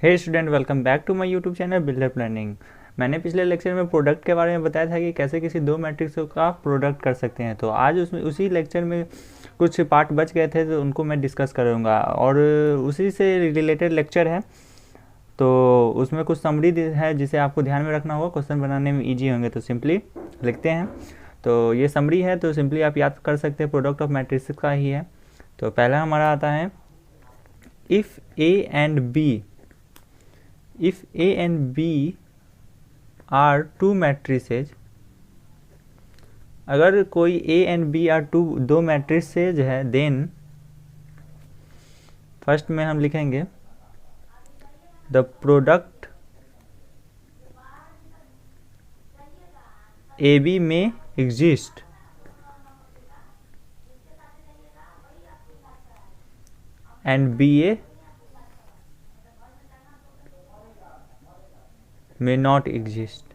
Hey student, welcome back to my YouTube channel builder planning. मैंने पिछले lecture में product के बारे में बताया था कि कैसे किसी दो मैट्रिक्सों का प्रोडक्ट कर सकते हैं। तो आज उसमें उसी लेक्चर में कुछ पार्ट बच गए थे तो उनको मैं डिस्कस करूँगा और उसी से रिलेटेड लेक्चर है। तो उसमें कुछ समरी है जिसे आपको ध्यान में रखना होगा, क्वेश्चन बनाने में ईजी होंगे। तो सिंपली लिखते हैं। तो ये समरी है, तो सिंपली आप याद कर सकते हैं, प्रोडक्ट ऑफ मैट्रिक्स का ही है। तो पहला हमारा आता है if A and B, if A and B are two matrices, अगर कोई A and B are दो मैट्रिसेज है, देन फर्स्ट में हम लिखेंगे द प्रोडक्ट ए बी में एग्जिस्ट एंड बी ए में नॉट एग्जिस्ट।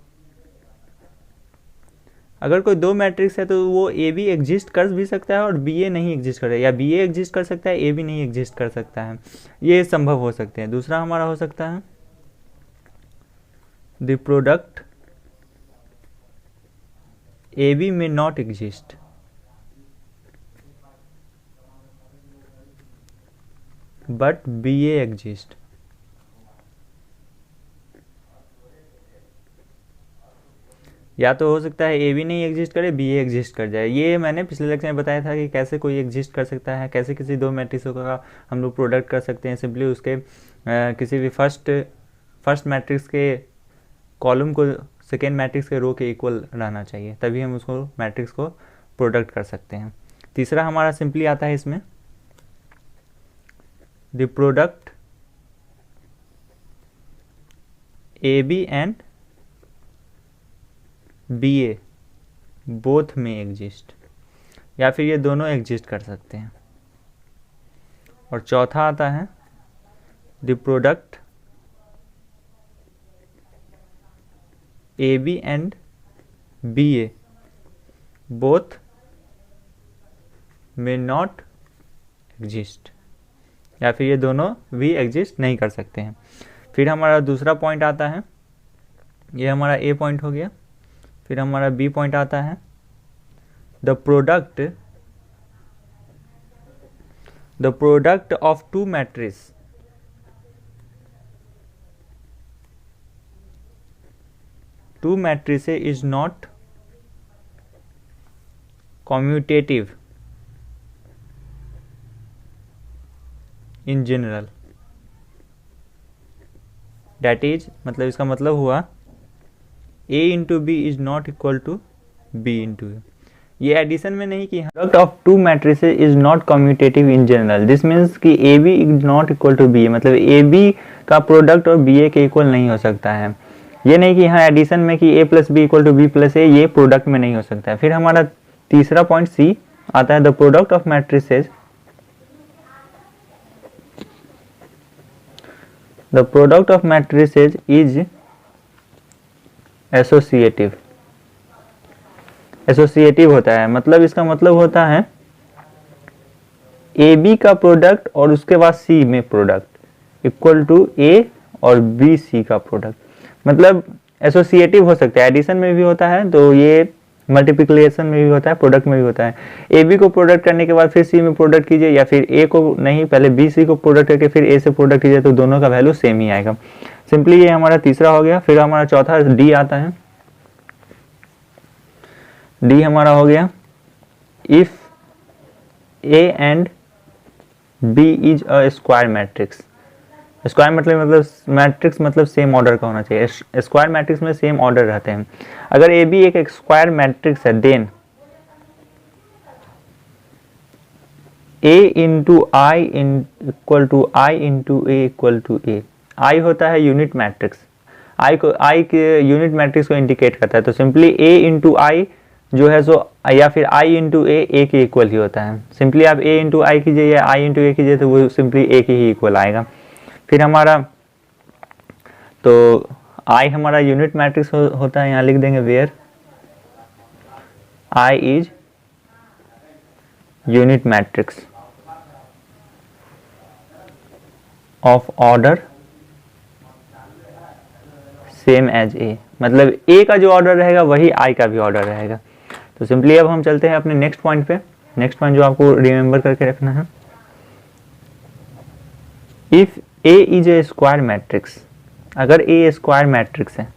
अगर कोई दो मैट्रिक्स है तो वो ए बी एग्जिस्ट कर भी सकता है और बी ए नहीं एग्जिस्ट कर, या बी ए एग्जिस्ट कर सकता है, ए बी नहीं एग्जिस्ट कर सकता है। ये संभव हो सकते हैं। दूसरा हमारा हो सकता है द प्रोडक्ट ए बी में not exist but B A exist. या तो हो सकता है ए बी नहीं एग्जिस्ट करे, बी ए एग्जिस्ट कर जाए। ये मैंने पिछले लेक्चर में बताया था कि कैसे कोई एग्जिस्ट कर सकता है, कैसे किसी दो मैट्रिक्सों का हम लोग प्रोडक्ट कर सकते हैं। सिंपली उसके किसी भी फर्स्ट मैट्रिक्स के कॉलम को सेकेंड मैट्रिक्स के रो के इक्वल रहना चाहिए, तभी हम उसको मैट्रिक्स को प्रोडक्ट कर सकते हैं। तीसरा हमारा सिंपली आता है इसमें the product A B and B A both में एग्जिस्ट, या फिर ये दोनों एग्जिस्ट कर सकते हैं। और चौथा आता है the product A B and B A both में नॉट एग्जिस्ट, या फिर ये दोनों भी एग्जिस्ट नहीं कर सकते हैं। फिर हमारा दूसरा पॉइंट आता है, ये हमारा ए पॉइंट हो गया। फिर हमारा बी पॉइंट आता है the product of two matrices is not commutative in general. That is, मतलब इसका मतलब हुआ a into B is not equal to B into A. ये एडिशन में नहीं कि product of two matrices is not commutative in general. This means कि A B is not equal to B, मतलब ए बी का product और B A के equal नहीं हो सकता है। ये नहीं कि यहाँ एडिशन में कि A plus B equal to B plus A, ये प्रोडक्ट में नहीं हो सकता है। फिर हमारा तीसरा पॉइंट सी आता है the product of matrices is associative होता है। मतलब इसका मतलब होता है ए बी का प्रोडक्ट और उसके बाद सी में प्रोडक्ट इक्वल टू ए और बी सी का प्रोडक्ट। मतलब एसोसिएटिव हो सकता है, एडिशन में भी होता है, तो ये मल्टीप्लिकेशन में भी होता है, प्रोडक्ट में भी होता है। ए बी को प्रोडक्ट करने के बाद फिर सी में प्रोडक्ट कीजिए, या फिर ए को नहीं, पहले बी सी को प्रोडक्ट करके फिर ए से प्रोडक्ट कीजिए, तो दोनों का वैल्यू सेम ही आएगा। सिंपली ये हमारा तीसरा हो गया। फिर हमारा चौथा डी आता है। डी हमारा हो गया if A and B is a square matrix. Square मतलब मैट्रिक्स मतलब सेम ऑर्डर का होना चाहिए। स्क्वायर मैट्रिक्स में सेम ऑर्डर रहते हैं। अगर ए बी एक स्क्वायर मैट्रिक्स है, then A into I equal to I into A equal to A. I होता है यूनिट मैट्रिक्स, आई के यूनिट मैट्रिक्स को इंडिकेट करता है। तो सिंपली ए इंटू आई जो है सो, या फिर आई इंटू ए के इक्वल ही होता है। सिंपली आप ए इंटू आई कीजिए या आई इंटू ए कीजिए, तो वो सिंपली ए के ही इक्वल आएगा। फिर हमारा तो आई हमारा यूनिट मैट्रिक्स होता है, यहाँ लिख देंगे where I is unit matrix of order same as A, मतलब ए का जो ऑर्डर रहेगा वही आई का भी ऑर्डर रहेगा। तो सिंपली अब हम चलते हैं अपने नेक्स्ट पॉइंट पे। नेक्स्ट पॉइंट जो आपको रिमेंबर करके रखना है, if A is a square matrix, अगर ए स्क्वायर मैट्रिक्स है,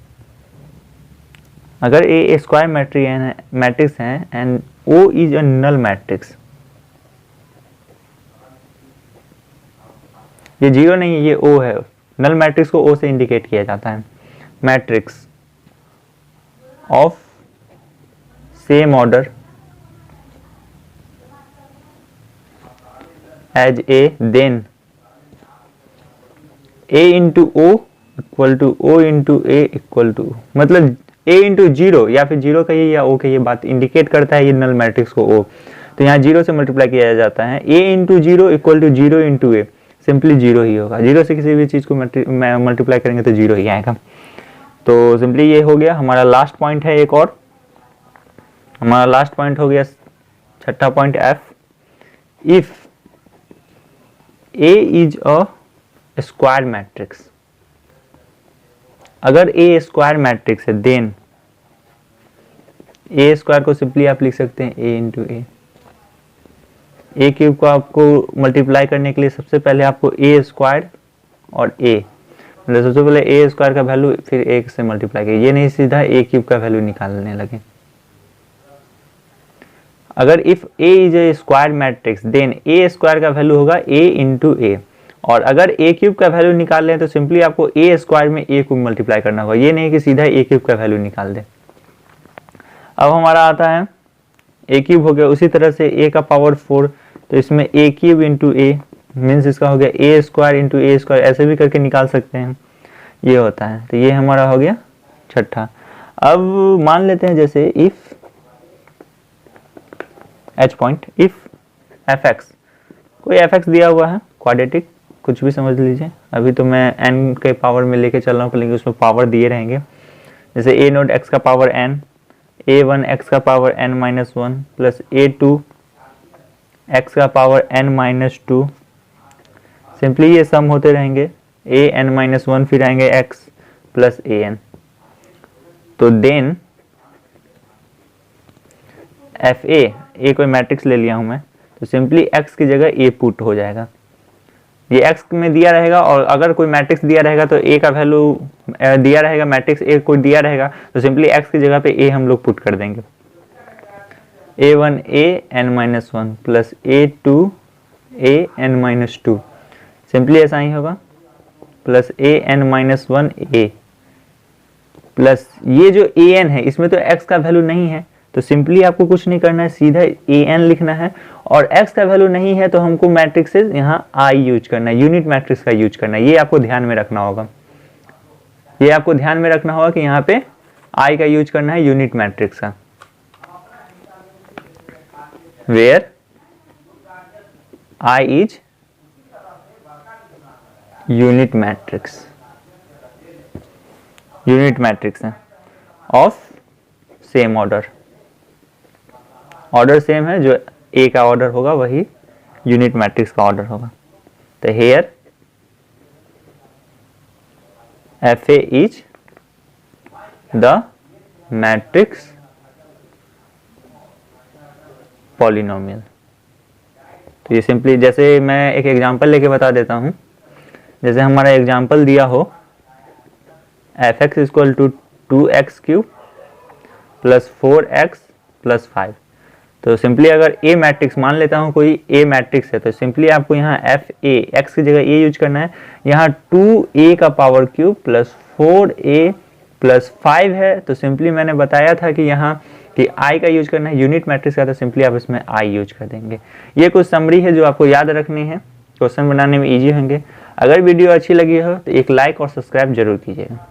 अगर ए स्क्वायर मैट्रिक्स है and O is a null matrix, ये जीरो नहीं है, ये ओ है, नल मैट्रिक्स को ओ से इंडिकेट किया जाता है, matrix of same order as A, then A into O equal to O into A equal to, मतलब ए इंटू जीरो या फिर जीरो कहिए या ओ कहिए, बात इंडिकेट करता है ये नल मैट्रिक्स को ओ, तो यहाँ जीरो से मल्टीप्लाई किया जाता है। A into zero equal to zero into A, simply zero ही होगा, जीरो से किसी भी चीज़ को मल्टीप्लाई करेंगे तो जीरो ही आएगा। तो सिंपली ये हो गया हमारा लास्ट पॉइंट है। एक और हमारा लास्ट पॉइंट हो गया छठा point F, if A is a square matrix, अगर ए स्क्वायर मैट्रिक्स है देन ए स्क्वायर को सिंपली आप लिख सकते हैं ए इंटू ए क्यूब को आपको मल्टीप्लाई करने के लिए सबसे पहले आपको ए स्क्वायर और ए, मतलब सबसे पहले ए स्क्वायर का वैल्यू फिर एक से मल्टीप्लाई करिए, ये नहीं सीधा ए क्यूब का वैल्यू निकालने लगे। अगर if A is a square matrix then A square का वैल्यू होगा ए इंटू ए, और अगर ए क्यूब का वैल्यू निकाल लें तो सिंपली आपको ए स्क्वायर में ए क्यूब मल्टीप्लाई करना होगा, ये नहीं कि सीधा ए क्यूब का वैल्यू निकाल दे। अब हमारा आता है ए क्यूब हो गया, उसी तरह से ए का पावर 4, तो इसमें ए क्यूब इंटू ए मीन्स इसका हो गया ए स्क्वायर इंटू ए स्क्वायर, ऐसे भी करके निकाल सकते हैं, ये होता है। तो ये हमारा हो गया छठा। अब मान लेते हैं जैसे if H point, if F x, कोई एफ एक्स दिया हुआ है क्वाड्रेटिक, कुछ भी समझ लीजिए, अभी तो मैं n के पावर में लेके चल रहा हूँ, लेकिन उसमें पावर दिए रहेंगे, जैसे a नोट x का पावर n, a1 x का power n minus 1 plus a2 x का पावर n माइनस 2, सिंपली ये सम होते रहेंगे, a n माइनस 1 फिर आएंगे x प्लस a n, तो देन एफ ए कोई मैट्रिक्स ले लिया हूँ मैं, तो सिंपली x की जगह a पुट हो जाएगा, ये x में दिया रहेगा, और अगर कोई मैट्रिक्स दिया रहेगा तो a का वैल्यू दिया रहेगा, मैट्रिक्स a कोई दिया रहेगा तो सिंपली x की जगह पे a हम लोग पुट कर देंगे, a1 a n minus 1 plus a2 a n minus 2, simply ऐसा ही होगा, plus a n minus 1 a plus ये जो a n है इसमें तो x का वैल्यू नहीं है, तो सिंपली आपको कुछ नहीं करना है, सीधा a n लिखना है, और x का वैल्यू नहीं है तो हमको मैट्रिक्स से यहाँ i यूज करना है, यूनिट मैट्रिक्स का यूज करना है, ये आपको ध्यान में रखना होगा, ये आपको ध्यान में रखना होगा कि यहाँ पे i का यूज करना है यूनिट मैट्रिक्स का, where i is unit matrix है of same order, order same है, जो ए का ऑर्डर होगा वही यूनिट मैट्रिक्स का ऑर्डर होगा। तो here F A is the matrix polynomial. तो ये सिंपली, जैसे मैं एक एग्जांपल लेके बता देता हूँ, जैसे हमारा एग्जांपल दिया हो F X equal to 2x cube plus 4x plus 5, तो सिंपली अगर ए मैट्रिक्स मान लेता हूँ, कोई ए मैट्रिक्स है, तो सिंपली आपको यहाँ एफ ए एक्स की जगह ए यूज करना है, यहाँ 2a का power cube plus 4a plus 5 है, तो सिंपली मैंने बताया था कि यहाँ कि i का यूज करना है यूनिट मैट्रिक्स का, तो सिंपली आप इसमें i यूज कर देंगे। ये कुछ समरी है जो आपको याद रखनी है, क्वेश्चन बनाने में ईजी होंगे। अगर वीडियो अच्छी लगी हो तो एक लाइक और सब्सक्राइब जरूर कीजिएगा।